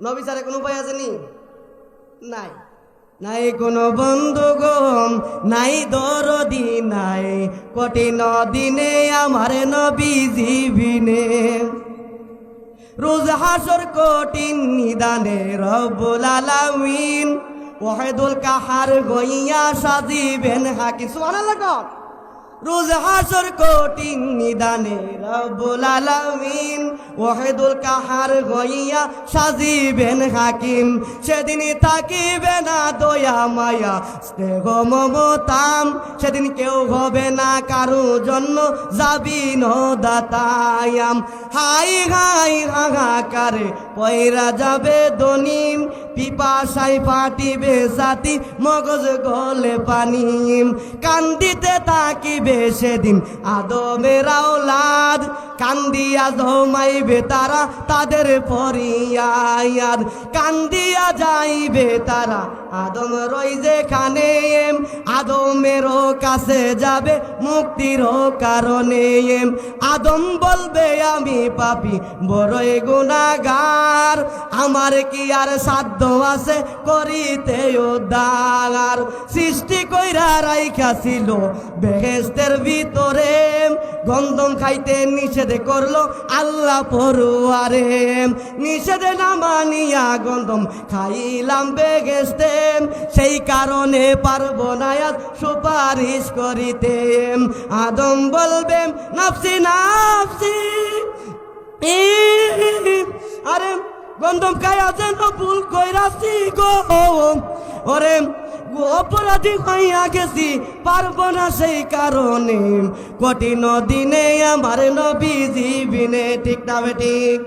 নবী ছাড়া কোনো উপায় আছে নি? নাই। নাই কোনো বন্ধু গম, নাই দরদি, নাই কঠিন দিনে আমার নবী জীবিনে। রোজ হাসর কঠিন নিদানে রব্বুল আলামিন ওয়াহিদুল কাহার গইয়া সাজিবেন হাকিম। সুবহানাল্লাহ। রোজ হাসর কঠিন নিদানে রব্বুল আলামিন ওয়াহিদুল কাহার গইয়া সাজিবেন হাকিম। সেদিন থাকিবে না দয়া মায়া স্নেহ মমতাম, সেদিন কেউ হবে না কারো জন্য যাবি নদাতায়াম। হাই হাই হাহাকারে পয়রা যাবে দনিম, পিপাসায় ফাটিবে ছাতি মগজ গলে পানি। কান্দিতে থাকিবে সেদিন আদমের আওলাদ, কান্দিয়া জমাইবে তারা তাদের ফরিয়াদ। কান্দিয়া যাইবে তারা আদম রই যেখানে, আদমেরও কাছে যাবে মুক্তির কারণে। আদম বলবে আমি পাপী বড়ই গুনাহগার, আমার কি আর সাধ্য আছে করিতে উদ্ধার। সৃষ্টি কইরা রাইখা ছিল বেহেশতের ভিতরে, গন্ধম খাইতে নিষেধ করলো আল্লাহ পরুয়ারে। নিষেধ না মানিয়া গন্ধম খাইলাম বেহেশতে, সেই কারণে পারবো না আজ সুপারিশ করিতে। আদম বলবে নাফসি নাফসি, আরে গন্ধম খাইয়া যেন ভুল কইরাছি গো, ওরে অপরাধী হইয়া গেছি পারবো না সেই কারণে, কঠিন দিনে আমার নবী জীবিনে। ঠিক না বেঠিক?